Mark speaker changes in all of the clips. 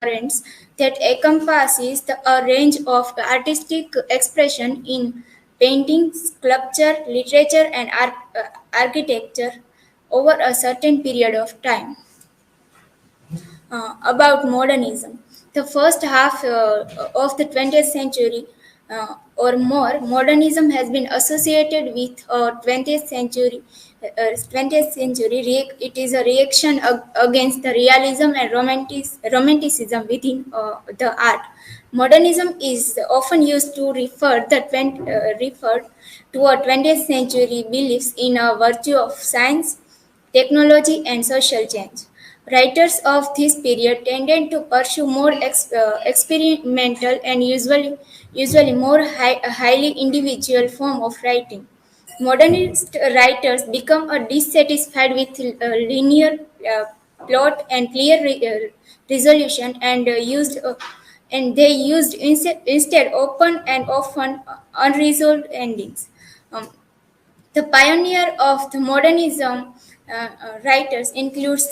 Speaker 1: currents that encompasses a range of artistic expression in painting, sculpture, literature, and architecture over a certain period of time. About modernism. The first half of the 20th century or more, modernism has been associated with 20th century. 20th century, it is a reaction against the realism and romanticism within the art. Modernism is often used to refer to a 20th century beliefs in a virtue of science, technology, and social change. Writers of this period tended to pursue more experimental and usually more highly individual form of writing. Modernist writers become dissatisfied with linear plot and clear resolution and they used instead open and often unresolved endings. Um, the pioneer of the modernism writers includes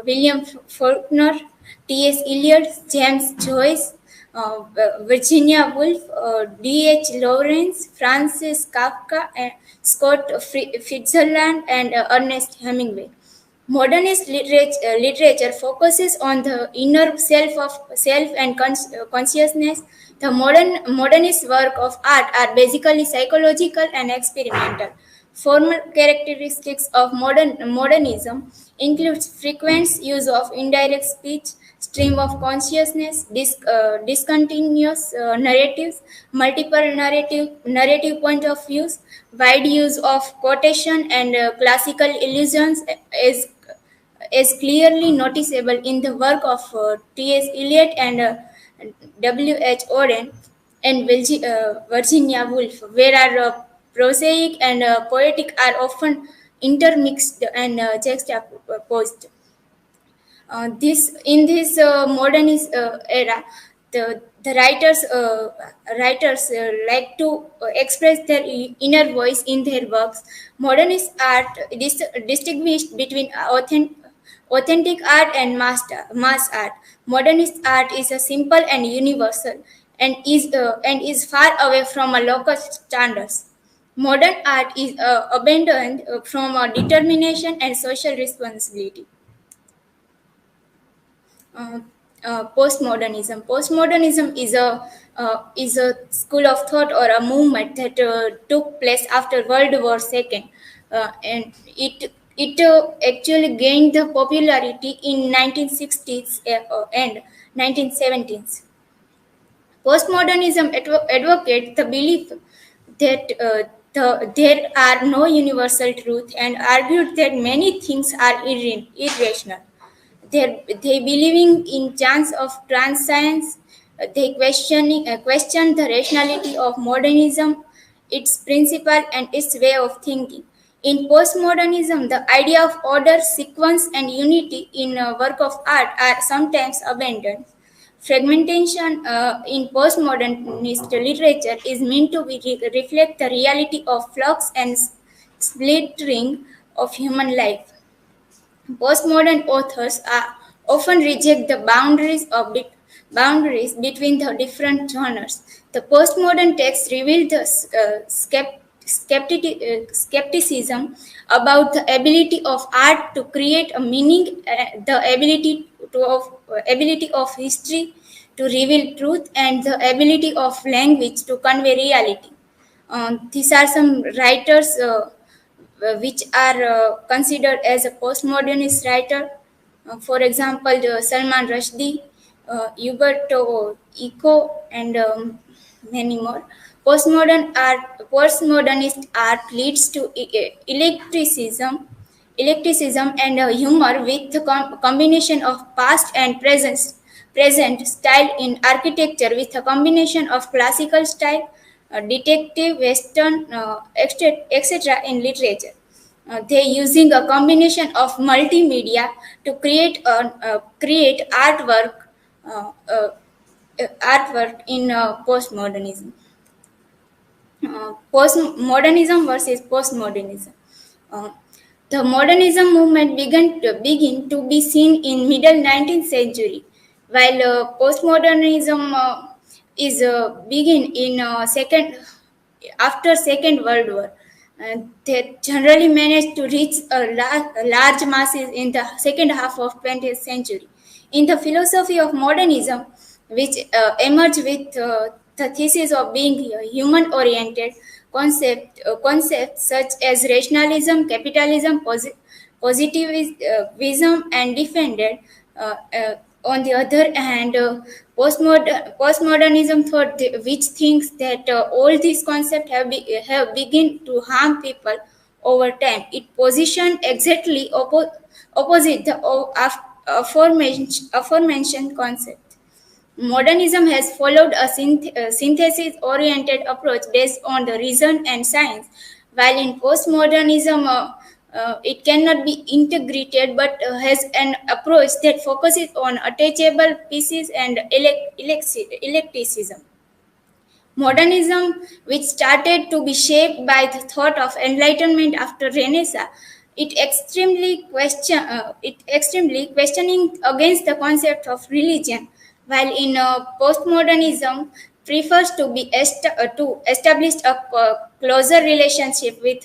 Speaker 1: William Faulkner, T.S. Eliot, James Joyce, Virginia Woolf, D.H. Lawrence, Francis Kafka, and Scott Fitzgerald, and Ernest Hemingway. Modernist literature focuses on the inner self of self and consciousness. The modernist work of art are basically psychological and experimental. Formal characteristics of modernism includes frequent use of indirect speech, stream of consciousness, discontinuous narratives, multiple narrative point of views, wide use of quotation and classical illusions is clearly noticeable in the work of T.S. Eliot and W.H. Auden and Virginia Woolf, where prosaic and poetic are often intermixed and juxtaposed. This modernist era, the writers like to express their inner voice in their works. Modernist art distinguished between authentic art and mass art. Modernist art is a simple and universal, and is far away from a local standards. Modern art is abandoned from determination and social responsibility. uh, Postmodernism. Postmodernism is a school of thought or a movement that took place after World War II, and it actually gained the popularity in 1960s and 1970s. Postmodernism advocates the belief that there are no universal truth and argued that many things are irrational. They believing in chance of transience. They question the rationality of modernism, its principle, and its way of thinking. In postmodernism, the idea of order, sequence, and unity in a work of art are sometimes abandoned. Fragmentation in postmodernist literature is meant to reflect the reality of flux and splintering of human life. Postmodern authors often reject the boundaries between the different genres. The postmodern texts reveal the skepticism about the ability of art to create a meaning, the ability of history to reveal truth, and the ability of language to convey reality. These are some writers which are considered as a postmodernist writer. For example, Salman Rushdie, Umberto Eco, and many more. Postmodernist art leads to electricism and humor with the combination of past and present style in architecture with a combination of classical style, detective, western, etc. in literature. They using a combination of multimedia to create uh, uh, artwork in postmodernism. Postmodernism versus postmodernism. Uh, the modernism movement began to be seen in middle 19th century. while postmodernism is begin in second after Second World War. They generally managed to reach large masses in the second half of 20th century. In the philosophy of modernism, which emerged with the thesis of being human-oriented, concepts such as rationalism, capitalism, positivism, and defended. On the other hand, postmodernism thought which thinks that all these concepts have begun to harm people over time. It positioned exactly opposite the aforementioned concept. Modernism has followed a synthesis oriented approach based on the reason and science, while in postmodernism, it cannot be integrated but has an approach that focuses on attachable pieces and electicism. Modernism, which started to be shaped by the thought of enlightenment after Renaissance, it extremely questioning against the concept of religion, while in postmodernism prefers to establish a closer relationship with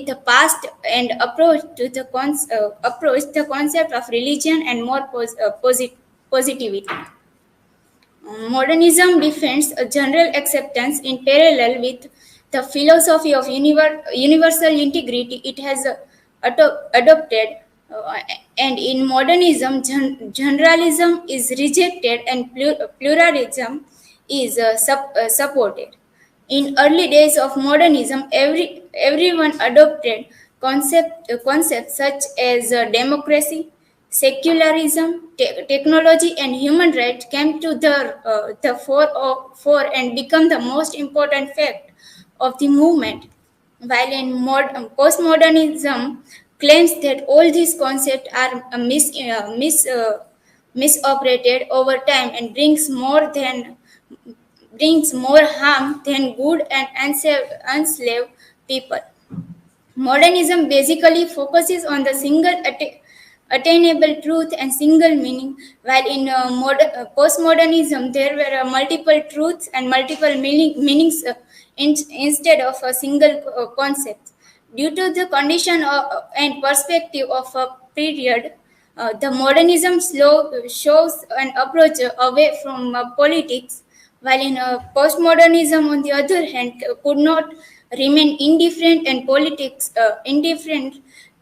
Speaker 1: the past and approach the concept of religion and more positivity. Modernism defends a general acceptance in parallel with the philosophy of universal integrity it has adopted. uh, and in modernism, generalism is rejected and pluralism is supported. In early days of modernism, everyone adopted concepts such as democracy, secularism, technology, and human rights came to the fore and become the most important fact of the movement. While in postmodernism claims that all these concepts are misoperated over time and brings more harm than good and enslaved people. Modernism basically focuses on the single attainable truth and single meaning, while in postmodernism there were multiple truths and multiple meanings instead of a single concept. Due to the condition and perspective of a period, the modernism shows an approach away from politics, while in postmodernism, on the other hand, could not remain indifferent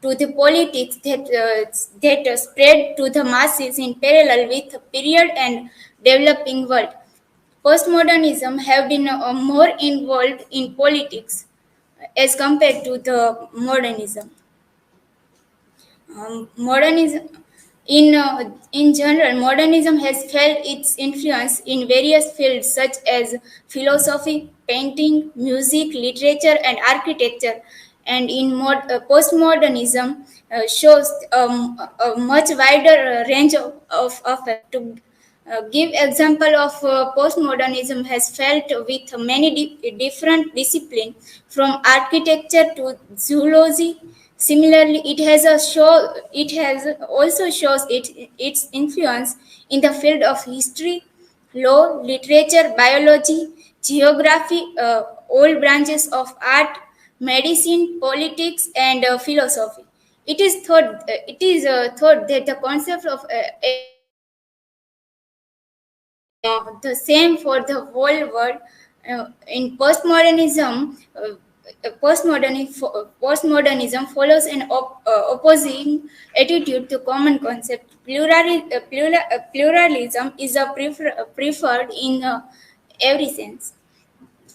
Speaker 1: to the politics that spread to the masses in parallel with the period and developing world. Postmodernism have been more involved in politics as compared to the modernism. Modernism, in general, modernism has felt its influence in various fields such as philosophy, painting, music, literature, and architecture. And in postmodernism, shows a much wider range of effect. To give example of postmodernism has felt with many different disciplines from architecture to zoology. Similarly, it has also shows its influence in the field of history, law, literature, biology, geography, all branches of art, medicine, politics, and philosophy. It is thought that the concept of the same for the whole world. In postmodernism follows an opposing attitude to common concept. Pluralism is preferred in every sense.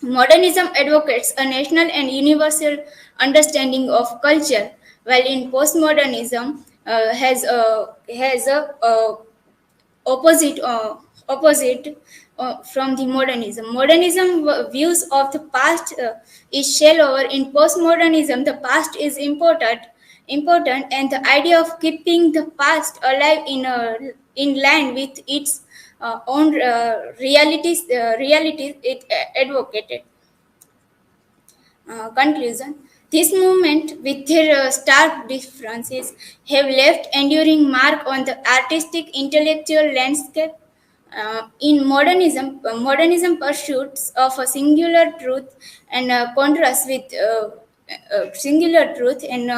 Speaker 1: Modernism advocates a national and universal understanding of culture, while in postmodernism has a opposite from the modernism. Modernism views of the past is shallower. In postmodernism, the past is important, and the idea of keeping the past alive in line with its own realities it advocated. Conclusion. This movement, with their stark differences, have left enduring mark on the artistic intellectual landscape. Modernism pursuits of a singular truth and contrasts with singular truth, and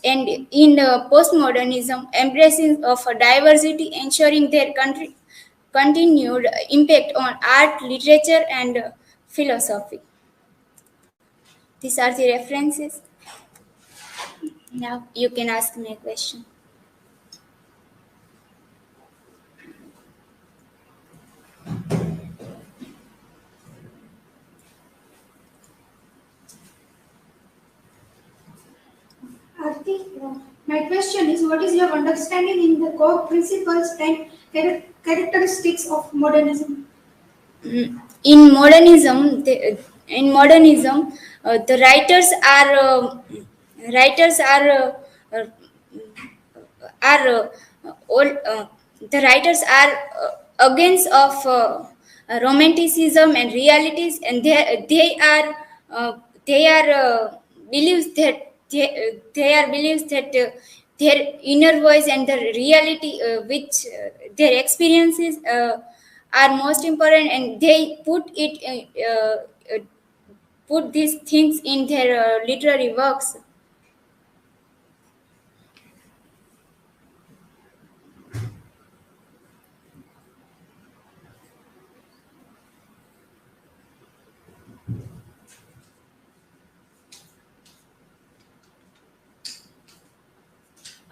Speaker 1: in postmodernism, embracing of a diversity, ensuring their continued impact on art, literature, and philosophy. These are the references. Now you can ask me a question.
Speaker 2: Arti, my question is, what is your understanding in the core principles and characteristics of modernism?
Speaker 1: In modernism, the writers uh, are all the writers are against of romanticism and realities, and uh, they are believes that they are believes that their inner voice and the reality which their experiences are most important, and they put these things in their literary works.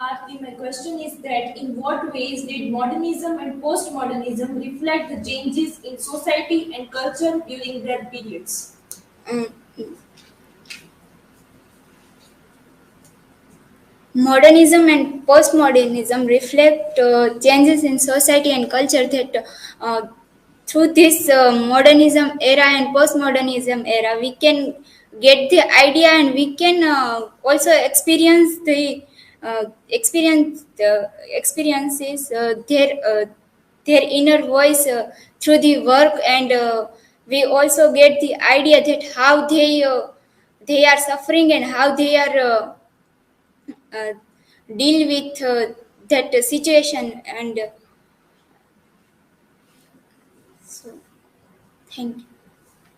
Speaker 3: Aarti, my question is that in what ways did modernism and postmodernism reflect the changes in society and culture during their periods?
Speaker 1: Um, Modernism and postmodernism reflect changes in society and culture that through this modernism era and postmodernism era, we can get the idea, and we can also experiences their inner voice through the work, and we also get the idea that how they are suffering, and how they are uh, deal with that situation, and so thank you.